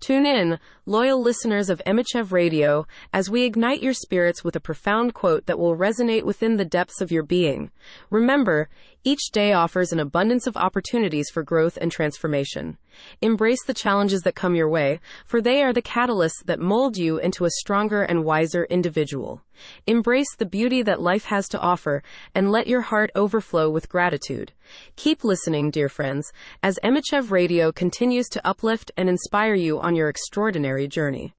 Tune in, loyal listeners of Emmachev Radio, as we ignite your spirits with a profound quote that will resonate within the depths of your being. Remember, each day offers an abundance of opportunities for growth and transformation. Embrace the challenges that come your way, for they are the catalysts that mold you into a stronger and wiser individual. Embrace the beauty that life has to offer, and let your heart overflow with gratitude. Keep listening, dear friends, as Emmachev Radio continues to uplift and inspire you on your extraordinary journey.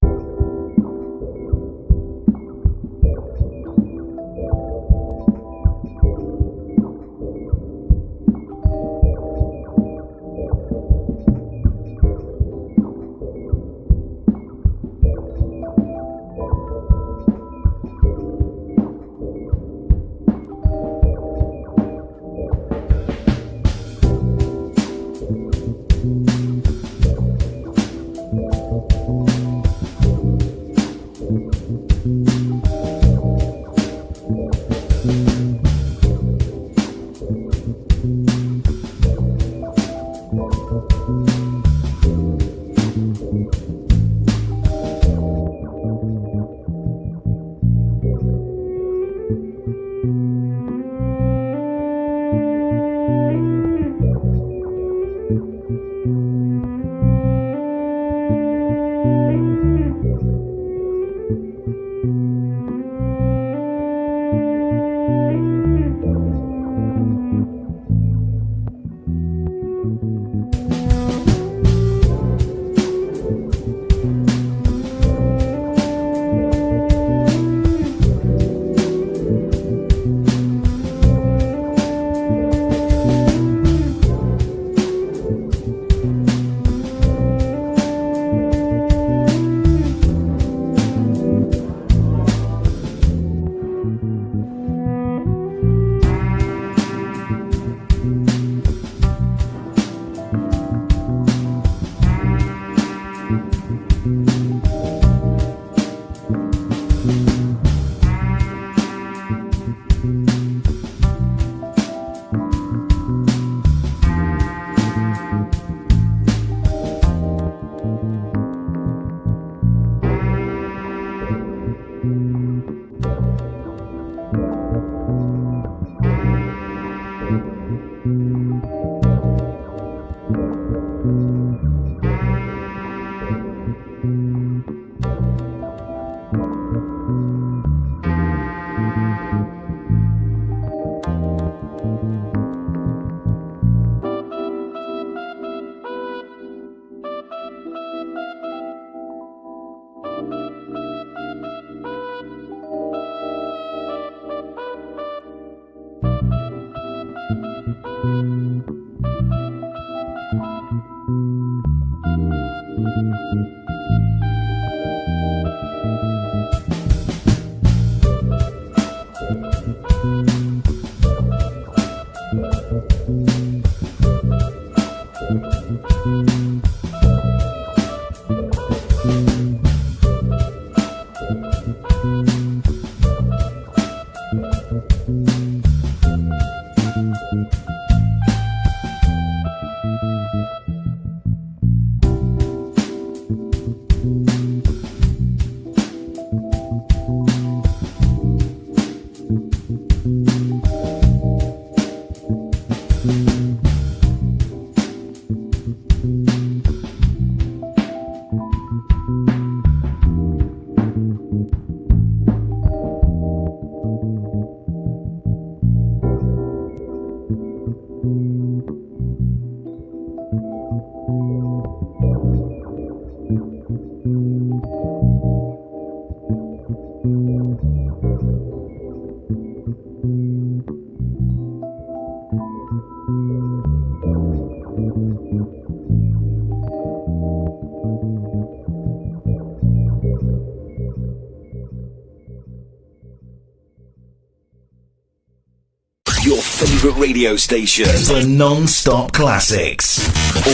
radio station for non-stop classics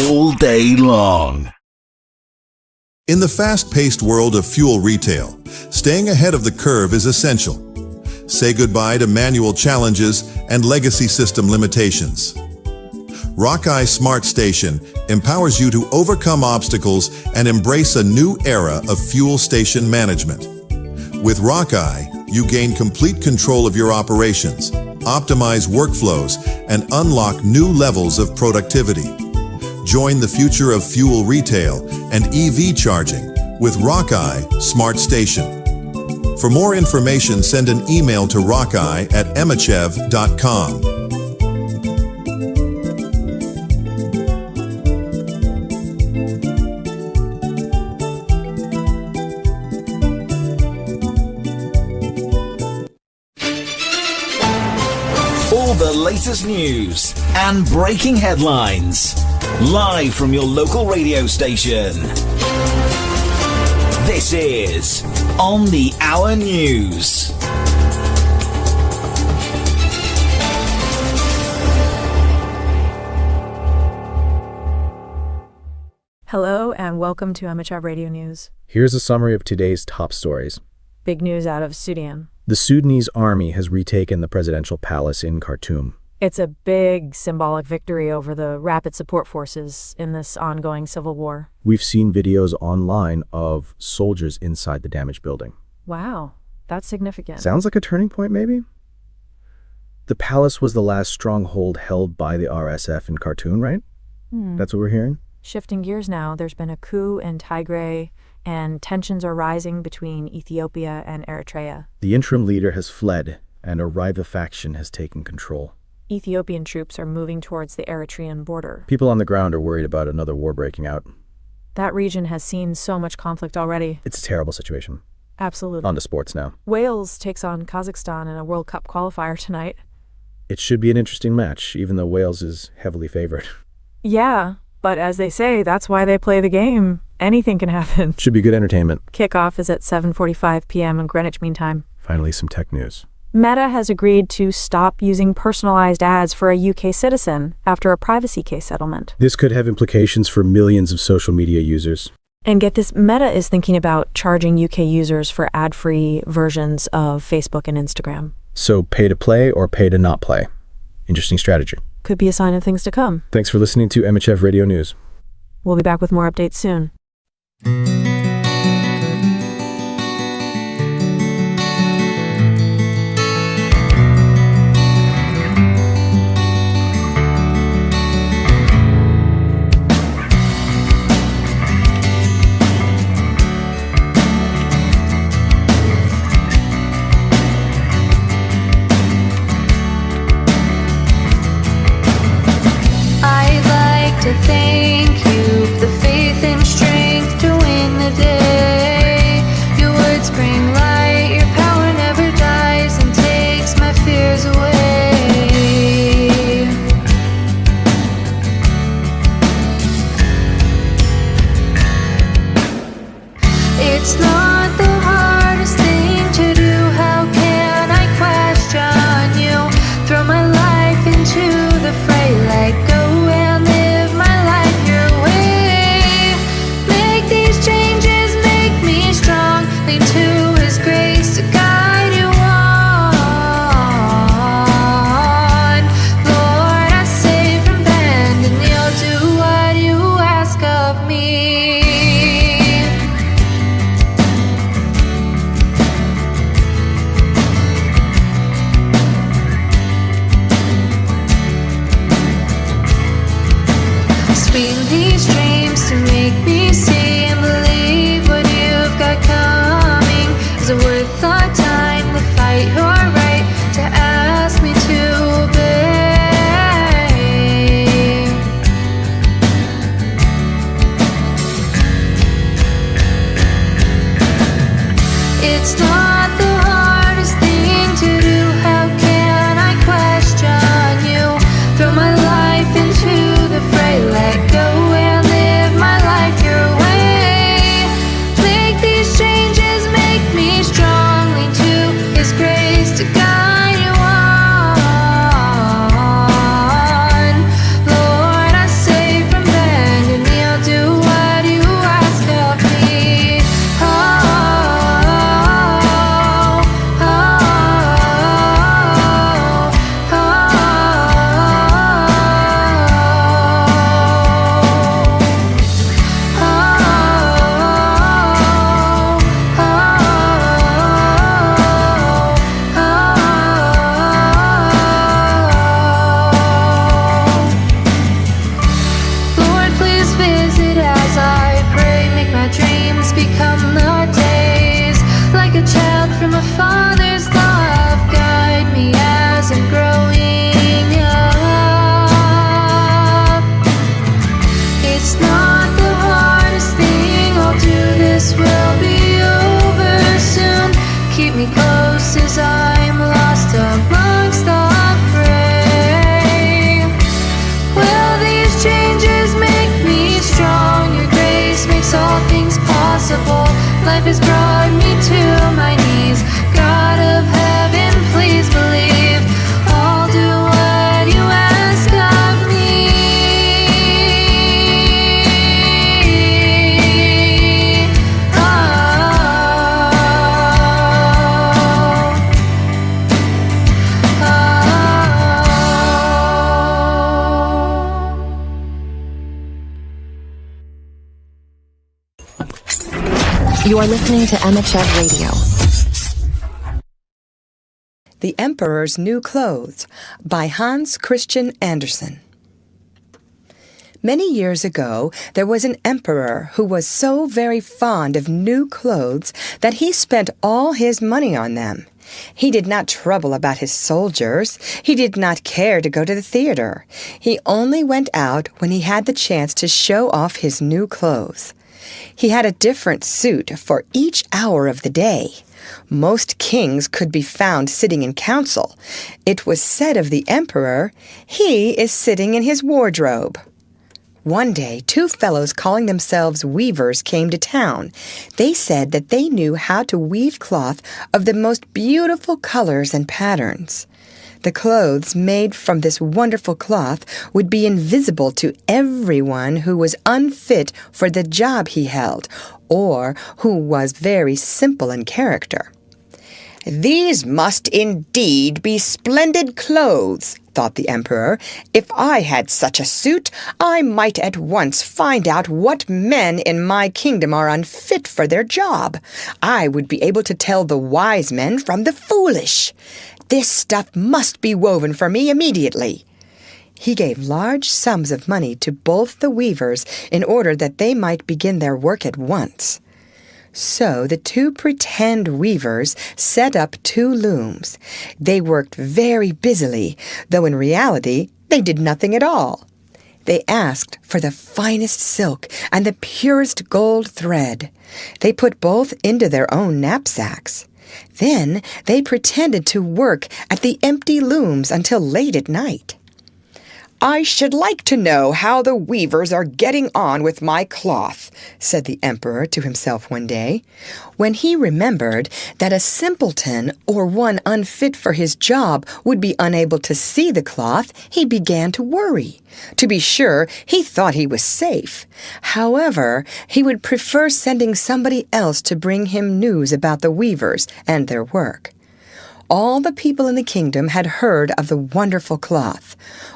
all day long. In the fast-paced world of fuel retail, staying ahead of the curve is essential. Say goodbye to manual challenges and legacy system limitations. Rockeye Smart Station empowers you to overcome obstacles and embrace a new era of fuel station management. With Rockeye, you gain complete control of your operations, optimize workflows, and unlock new levels of productivity. Join the future of fuel retail and EV charging with Rockeye Smart Station. For more information, send an email to rockeye@emmachev.com. All the latest news and breaking headlines, live from your local radio station. This is On the Hour News. Hello and welcome to Emmachev Radio News. Here's a summary of today's top stories. Big news out of Sudan. The Sudanese army has retaken the presidential palace in Khartoum. It's a big symbolic victory over the rapid support forces in this ongoing civil war. We've seen videos online of soldiers inside the damaged building. Wow, that's significant. Sounds like a turning point, maybe? The palace was the last stronghold held by the RSF in Khartoum, right? That's what we're hearing? Shifting gears now, there's been a coup in Tigray, and tensions are rising between Ethiopia and Eritrea. The interim leader has fled, and a rival faction has taken control. Ethiopian troops are moving towards the Eritrean border. People on the ground are worried about another war breaking out. That region has seen so much conflict already. It's a terrible situation. Absolutely. On to sports now. Wales takes on Kazakhstan in a World Cup qualifier tonight. It should be an interesting match, even though Wales is heavily favored. Yeah, but as they say, that's why they play the game. Anything can happen. Should be good entertainment. Kickoff is at 7:45 p.m. in Greenwich Mean Time. Finally, some tech news. Meta has agreed to stop using personalized ads for a UK citizen after a privacy case settlement. This could have implications for millions of social media users. And get this, Meta is thinking about charging UK users for ad-free versions of Facebook and Instagram. So pay to play or pay to not play? Interesting strategy. Could be a sign of things to come. Thanks for listening to Emmachev Radio News. We'll be back with more updates soon. To thank you for the faith and strength to win the day. Your words bring light, your power never dies and takes my fears away. It's not the hardest thing to do. How can I question you? Throw my life into the fray, let go and live my life your way. Make these changes, make me strong. Lean to His grace to guide you on. Lord, I say from bend and you'll do what you ask of me. Swing these dreams to make me see and believe what you've got coming. Is it worth our time to fight your right to ask me to obey? It's not the hardest thing to do. How can I question you? Throw my life into the fray, let go and live my life your way. Make these changes, make me strong. Lean to His grace to guide you on. life has brought me to my knees. God of heaven, please believe I'll do what you ask of me. You are listening to Emmachev Radio. The Emperor's New Clothes by Hans Christian Andersen. Many years ago, there was an emperor who was so very fond of new clothes that he spent all his money on them. He did not trouble about his soldiers. He did not care to go to the theater. He only went out when he had the chance to show off his new clothes. He had a different suit for each hour of the day. Most kings could be found sitting in council. It was said of the emperor, "He is sitting in his wardrobe." One day, two fellows calling themselves weavers came to town. They said that they knew how to weave cloth of the most beautiful colors and patterns. The clothes made from this wonderful cloth would be invisible to everyone who was unfit for the job he held, or who was very simple in character. "These must indeed be splendid clothes," thought the emperor. "If I had such a suit, I might at once find out what men in my kingdom are unfit for their job. I would be able to tell the wise men from the foolish. This stuff must be woven for me immediately." He gave large sums of money to both the weavers in order that they might begin their work at once. So the two pretend weavers set up two looms. They worked very busily, though in reality they did nothing at all. They asked for the finest silk and the purest gold thread. They put both into their own knapsacks. Then they pretended to work at the empty looms until late at night. "I should like to know how the weavers are getting on with my cloth," said the emperor to himself one day. When he remembered that a simpleton or one unfit for his job would be unable to see the cloth, he began to worry. To be sure, he thought he was safe. However, he would prefer sending somebody else to bring him news about the weavers and their work. All the people in the kingdom had heard of the wonderful cloth.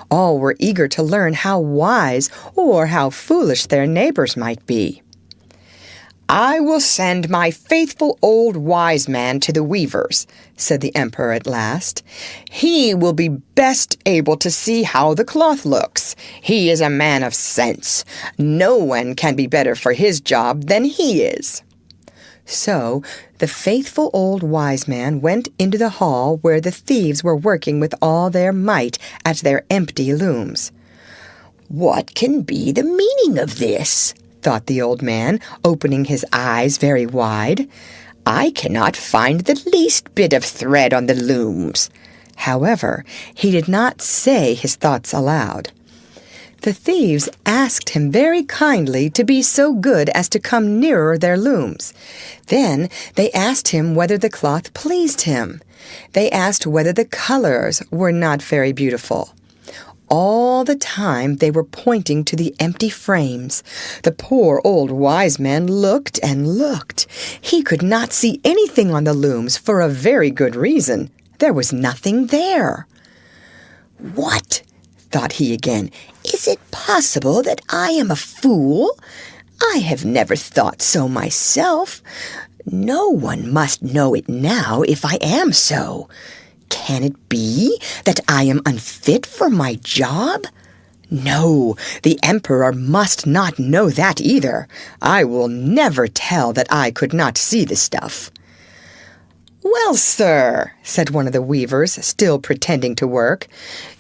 All were eager to learn how wise or how foolish their neighbors might be. "I will send my faithful old wise man to the weavers," said the emperor at last. "He will be best able to see how the cloth looks. He is a man of sense. No one can be better for his job than he is." So the faithful old wise man went into the hall where the thieves were working with all their might at their empty looms. "What can be the meaning of this?" thought the old man, opening his eyes very wide. "I cannot find the least bit of thread on the looms." However, he did not say his thoughts aloud. The thieves asked him very kindly to be so good as to come nearer their looms. Then they asked him whether the cloth pleased him. They asked whether the colors were not very beautiful. All the time they were pointing to the empty frames. The poor old wise man looked and looked. He could not see anything on the looms for a very good reason. There was nothing there. "What?" thought he again. "Is it possible that I am a fool? I have never thought so myself. No one must know it now if I am so. Can it be that I am unfit for my job? No, the emperor must not know that either. I will never tell that I could not see the stuff." "Well, sir," said one of the weavers, still pretending to work,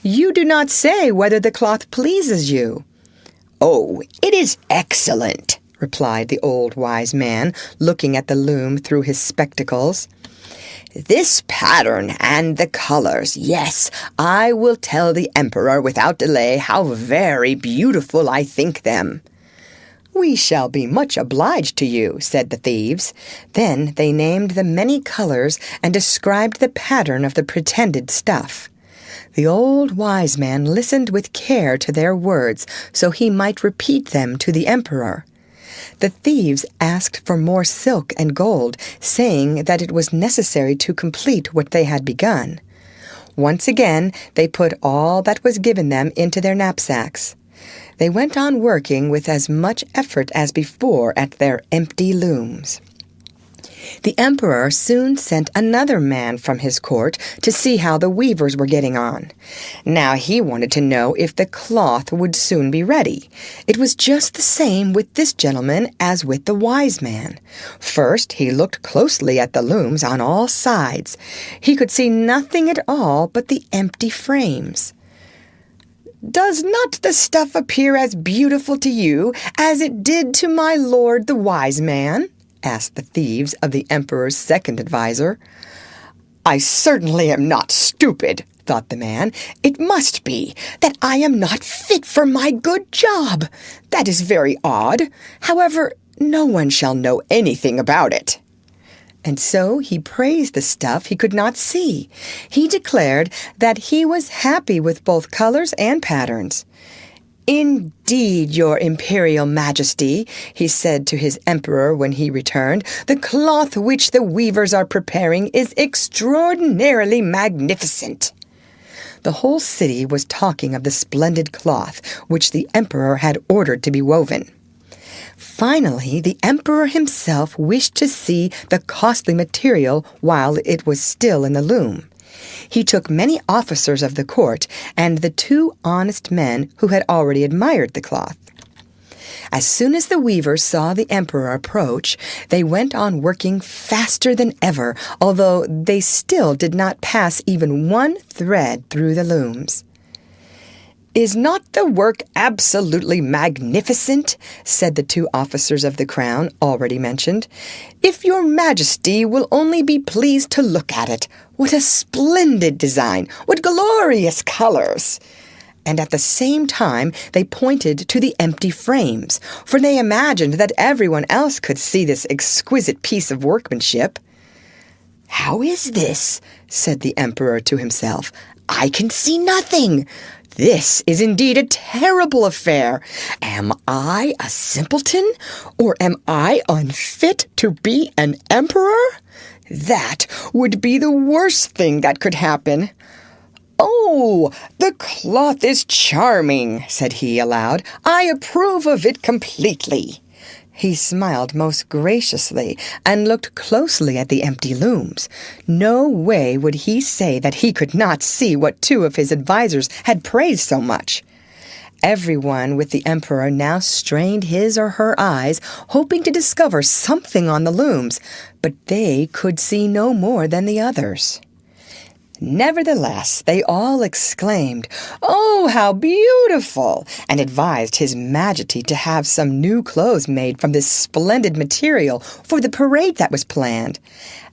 "you do not say whether the cloth pleases you." "Oh, it is excellent," replied the old wise man, looking at the loom through his spectacles. "This pattern and the colors, yes, I will tell the emperor without delay how very beautiful I think them." "We shall be much obliged to you," said the thieves. Then they named the many colors and described the pattern of the pretended stuff. The old wise man listened with care to their words so he might repeat them to the emperor. The thieves asked for more silk and gold, saying that it was necessary to complete what they had begun. Once again, they put all that was given them into their knapsacks. They went on working with as much effort as before at their empty looms. The emperor soon sent another man from his court to see how the weavers were getting on. Now he wanted to know if the cloth would soon be ready. It was just the same with this gentleman as with the wise man. First, he looked closely at the looms on all sides. He could see nothing at all but the empty frames. "Does not the stuff appear as beautiful to you as it did to my lord the wise man?" asked the thieves of the emperor's second adviser. "I certainly am not stupid," thought the man. "It must be that I am not fit for my good job. That is very odd. However, no one shall know anything about it." And so he praised the stuff he could not see. He declared that he was happy with both colors and patterns. "Indeed, your imperial majesty," he said to his emperor when he returned, "the cloth which the weavers are preparing is extraordinarily magnificent." The whole city was talking of the splendid cloth which the emperor had ordered to be woven. Finally, the emperor himself wished to see the costly material while it was still in the loom. He took many officers of the court and the 2 honest men who had already admired the cloth. As soon as the weavers saw the emperor approach, they went on working faster than ever, although they still did not pass even one thread through the looms. "Is not the work absolutely magnificent?" said the 2 officers of the crown already mentioned. "If your majesty will only be pleased to look at it, what a splendid design! What glorious colors!" And at the same time they pointed to the empty frames, for they imagined that everyone else could see this exquisite piece of workmanship. "How is this?" said the emperor to himself. "I can see nothing. This is indeed a terrible affair. Am I a simpleton, or am I unfit to be an emperor? That would be the worst thing that could happen." "Oh, the cloth is charming," said he aloud. "I approve of it completely." He smiled most graciously and looked closely at the empty looms. No way would he say that he could not see what 2 of his advisers had praised so much. Everyone with the emperor now strained his or her eyes, hoping to discover something on the looms, but they could see no more than the others. Nevertheless, they all exclaimed, "Oh, how beautiful!" and advised His Majesty to have some new clothes made from this splendid material for the parade that was planned.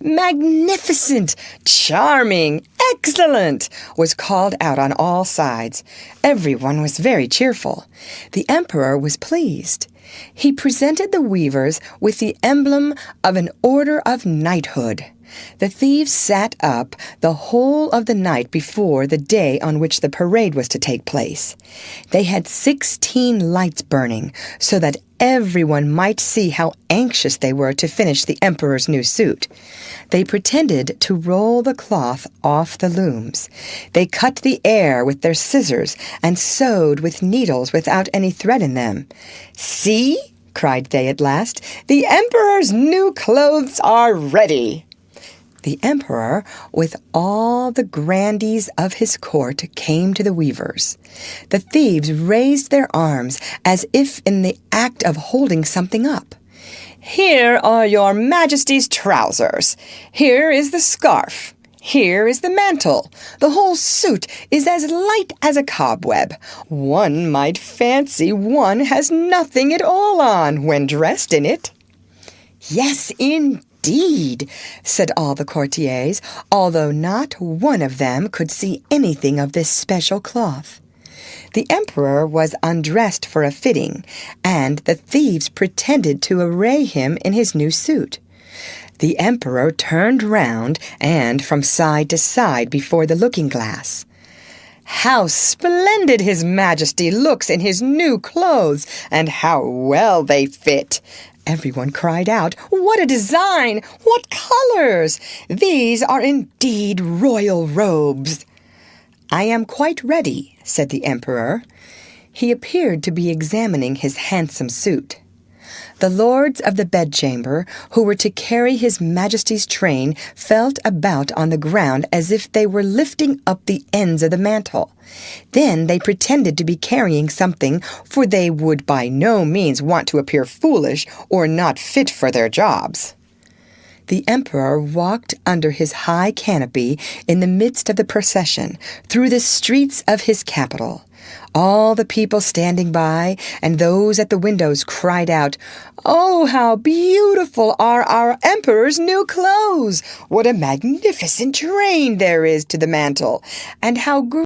"Magnificent! Charming! Excellent!" was called out on all sides. Everyone was very cheerful. The emperor was pleased. He presented the weavers with the emblem of an order of knighthood. The thieves sat up the whole of the night before the day on which the parade was to take place. They had 16 lights burning, so that everyone might see how anxious they were to finish the emperor's new suit. They pretended to roll the cloth off the looms. They cut the air with their scissors and sewed with needles without any thread in them. "See," cried they at last, "the emperor's new clothes are ready." The emperor, with all the grandees of his court, came to the weavers. The thieves raised their arms as if in the act of holding something up. "Here are your majesty's trousers. Here is the scarf. Here is the mantle. The whole suit is as light as a cobweb. One might fancy one has nothing at all on when dressed in it." "Yes, indeed," said all the courtiers, although not one of them could see anything of this special cloth. The emperor was undressed for a fitting, and the thieves pretended to array him in his new suit. The emperor turned round and from side to side before the looking-glass. "How splendid His Majesty looks in his new clothes, and how well they fit!" Everyone cried out, "What a design! What colors! These are indeed royal robes!" "I am quite ready," said the emperor. He appeared to be examining his handsome suit. The lords of the bedchamber, who were to carry His Majesty's train, felt about on the ground as if they were lifting up the ends of the mantle. Then they pretended to be carrying something, for they would by no means want to appear foolish or not fit for their jobs. The emperor walked under his high canopy in the midst of the procession, through the streets of his capital. All the people standing by and those at the windows cried out, "Oh, how beautiful are our emperor's new clothes! What a magnificent train there is to the mantle! And how